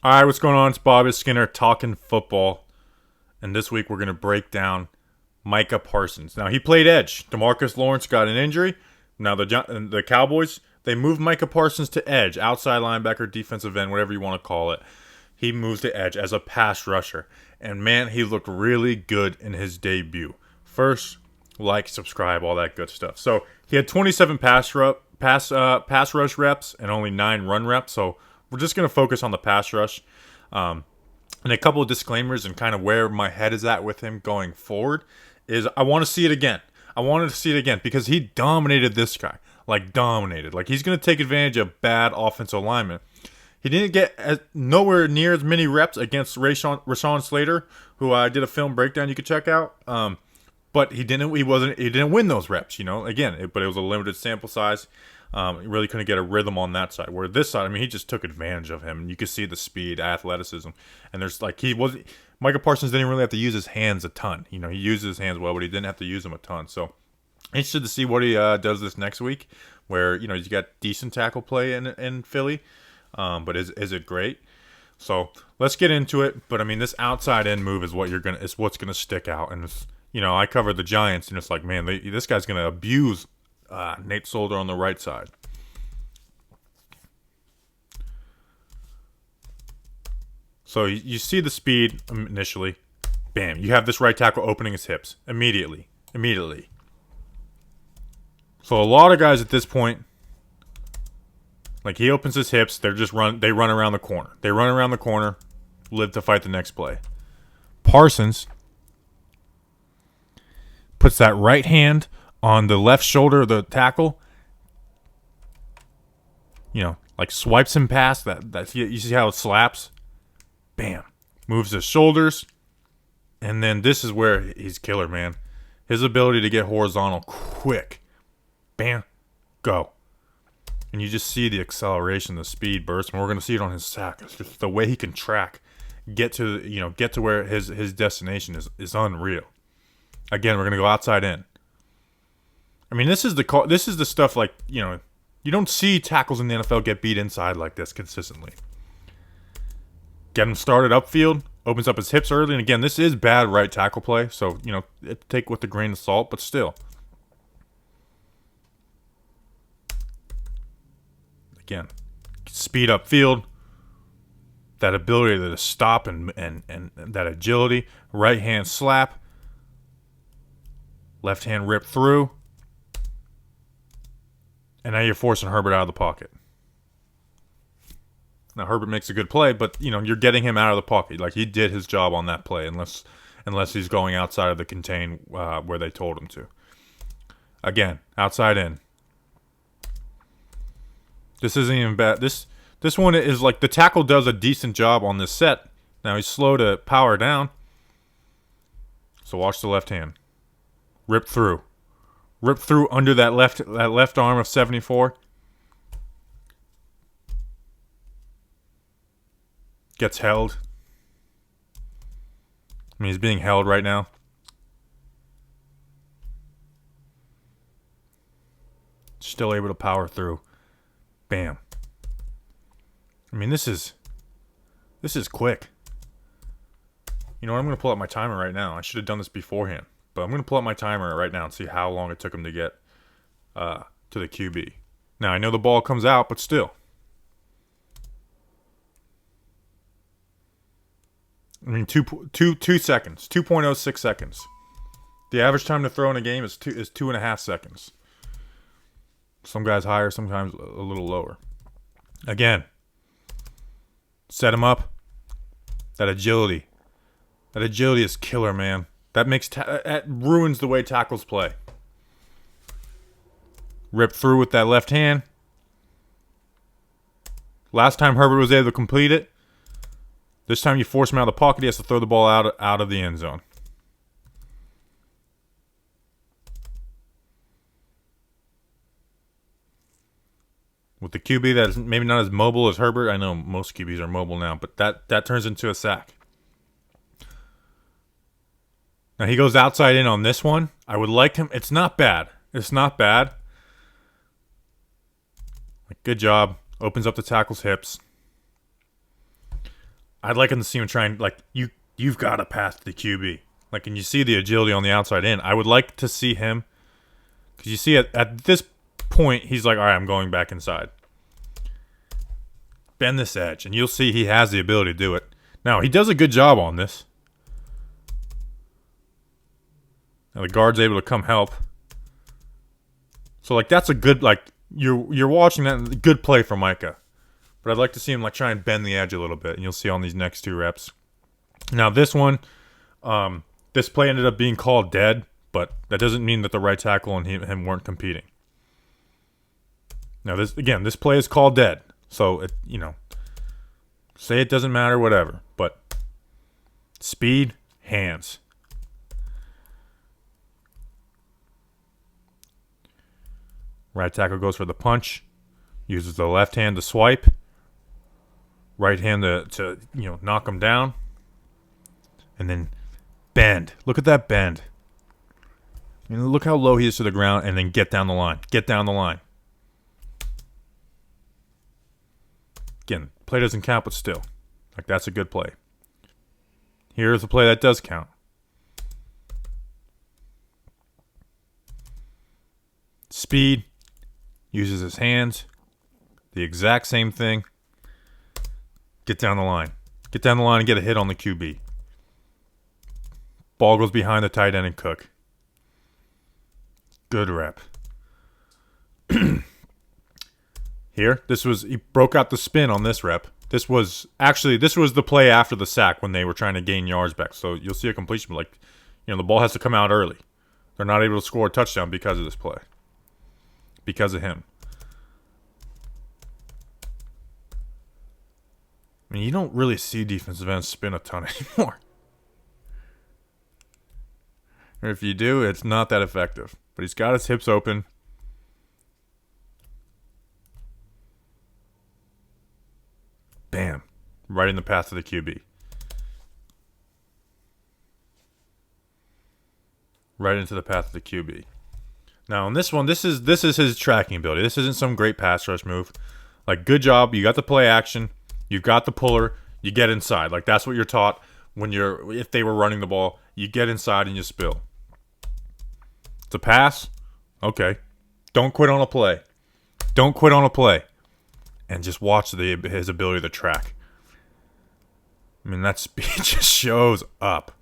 All right, what's going on? It's Bobby Skinner talking football. And this week we're going to break down Micah Parsons. Now, he played edge. DeMarcus Lawrence got an injury. Now, the Cowboys, they moved Micah Parsons to edge, outside linebacker, defensive end, whatever you want to call it. He moves to edge as a pass rusher. And, man, he looked really good in his debut. First, like, subscribe, all that good stuff. So, he had 27 pass rush reps and only 9 run reps. So, we're just going to focus on the pass rush. And a couple of disclaimers and kind of where my head is at with him going forward is I want to see it again. I wanted to see it again because he dominated this guy. Like, dominated. Like, he's going to take advantage of bad offensive linemen. He didn't get nowhere near as many reps against Rashawn Slater, who I did a film breakdown you could check out. But he didn't win those reps, Again, but it was a limited sample size. He really couldn't get a rhythm on that side. Where this side, he just took advantage of him. You could see the speed, athleticism, and there's Micah Parsons didn't really have to use his hands a ton. He used his hands well, but he didn't have to use them a ton. So interested to see what he does this next week. Where he's got decent tackle play in Philly, but is it great? So let's get into it. But this outside in move is what's gonna stick out. And I covered the Giants, and it's like, man, this guy's gonna abuse Nate Solder on the right side. So you see the speed initially. Bam. You have this right tackle opening his hips. Immediately. So a lot of guys at this point, like, he opens his hips. They run around the corner. Live to fight the next play. Parsons puts that right hand on the left shoulder of the tackle, like swipes him past that. You see how it slaps? Bam. Moves his shoulders. And then this is where he's killer, man. His ability to get horizontal quick. Bam. Go. And you just see the acceleration, the speed burst. And we're going to see it on his sack. It's just the way he can track. Get to where his destination is unreal. Again, we're going to go outside in. This is the stuff, like, you don't see tackles in the NFL get beat inside like this consistently. Get him started upfield, opens up his hips early, and again, this is bad right tackle play, so, take with a grain of salt, but still. Again, speed upfield, that ability to stop and that agility, right hand slap, left hand rip through. And now you're forcing Herbert out of the pocket. Now, Herbert makes a good play, but, you're getting him out of the pocket. Like, he did his job on that play, unless he's going outside of the contain where they told him to. Again, outside in. This isn't even bad. This one is like the tackle does a decent job on this set. Now, he's slow to power down. So watch the left hand. Rip through under that left arm of 74. Gets held. He's being held right now. Still able to power through. Bam. This is quick. I'm going to pull up my timer right now. I should have done this beforehand. But I'm going to pull up my timer right now and see how long it took him to get to the QB. Now, I know the ball comes out, but still. 2 seconds. 2.06 seconds. The average time to throw in a game is 2.5 seconds. Some guys higher, sometimes a little lower. Again. Set him up. That agility. That agility is killer, man. That ruins the way tackles play. Rip through with that left hand. Last time Herbert was able to complete it. This time you force him out of the pocket. He has to throw the ball out of the end zone. With the QB that is maybe not as mobile as Herbert. I know most QBs are mobile now, but that turns into a sack. Now, he goes outside in on this one. I would like him. It's not bad. Good job. Opens up the tackle's hips. I'd like him to see him trying, like, you've got to pass to the QB. Like, and you see the agility on the outside in. I would like to see him, because you see at this point, he's like, all right, I'm going back inside. Bend this edge, and you'll see he has the ability to do it. Now, he does a good job on this. Now, the guard's able to come help. So, like, that's a good, like, you're watching that, good play from Micah. But I'd like to see him, like, try and bend the edge a little bit, and you'll see on these next 2 reps. Now, this one, this play ended up being called dead, but that doesn't mean that the right tackle and him weren't competing. Now, this play is called dead. So, say it doesn't matter, whatever. But speed, hands. Right tackle goes for the punch. Uses the left hand to swipe. Right hand to knock him down. And then bend. Look at that bend. Look how low he is to the ground, and then get down the line. Get down the line. Again, play doesn't count, but still. Like, that's a good play. Here's a play that does count. Speed. Uses his hands. The exact same thing. Get down the line. Get down the line and get a hit on the QB. Ball goes behind the tight end and cook. Good rep. Here, he broke out the spin on this rep. This was the play after the sack when they were trying to gain yards back. So you'll see a completion, like, the ball has to come out early. They're not able to score a touchdown because of this play. Because of him. I mean, you don't really see defensive ends spin a ton anymore. Or if you do, it's not that effective. But he's got his hips open. Bam. Right in the path to the QB. Right into the path of the QB. Now, on this one, this is his tracking ability. This isn't some great pass rush move. Like, good job. You got the play action. You've got the puller. You get inside. Like, that's what you're taught if they were running the ball. You get inside and you spill. It's a pass. Okay. Don't quit on a play. Don't quit on a play. And just watch his ability to track. I mean, that speed just shows up.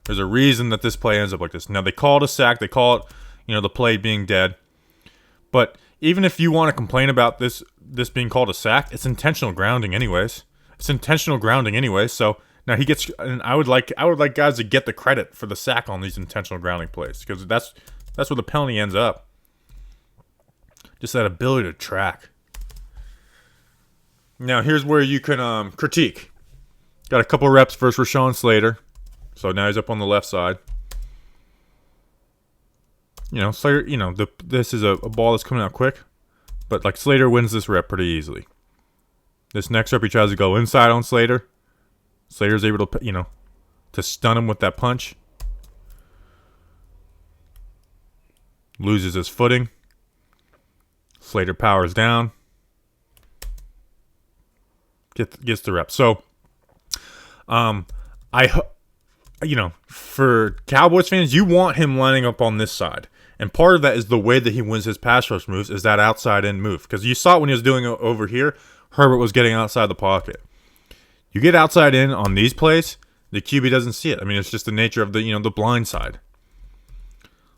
There's a reason that this play ends up like this. Now, they call it a sack. They call it, the play being dead. But even if you want to complain about this being called a sack, it's intentional grounding anyways. So now he gets, and I would like guys to get the credit for the sack on these intentional grounding plays, because that's where the penalty ends up. Just that ability to track. Now, here's where you can critique. Got a couple reps versus Rashawn Slater. So now he's up on the left side. Slater, this is a ball that's coming out quick. But, like, Slater wins this rep pretty easily. This next rep, he tries to go inside on Slater. Slater's able to, to stun him with that punch. Loses his footing. Slater powers down. Gets the rep. So, for Cowboys fans, you want him lining up on this side. And part of that is the way that he wins his pass rush moves is that outside in move. Because you saw it when he was doing it over here, Herbert was getting outside the pocket. You get outside in on these plays, the QB doesn't see it. I mean, it's just the nature of the blind side.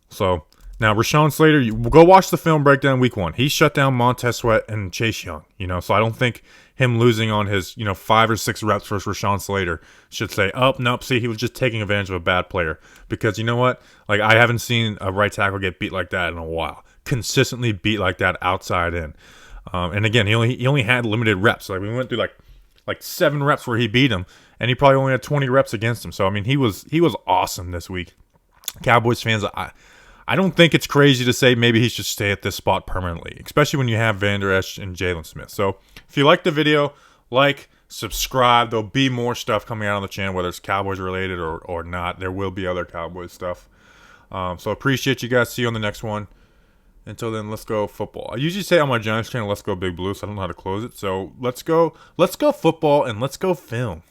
So, now Rashawn Slater, go watch the film breakdown week 1. He shut down Montez Sweat and Chase Young. So I don't think him losing on his 5 or 6 reps versus Rashawn Slater should say, oh, nope, see, he was just taking advantage of a bad player. Because you know what? Like, I haven't seen a right tackle get beat like that in a while. Consistently beat like that outside in. And again, he only had limited reps. Like, we went through like 7 reps where he beat him, and he probably only had 20 reps against him. So I mean, he was awesome this week. Cowboys fans, I don't think it's crazy to say maybe he should stay at this spot permanently, especially when you have Van Der Esch and Jalen Smith. So if you like the video, subscribe. There'll be more stuff coming out on the channel, whether it's Cowboys related or not. There will be other Cowboys stuff. So appreciate you guys. See you on the next one. Until then, let's go football. I usually say on my Giants channel, let's go Big Blue, so I don't know how to close it. So let's go football and let's go film.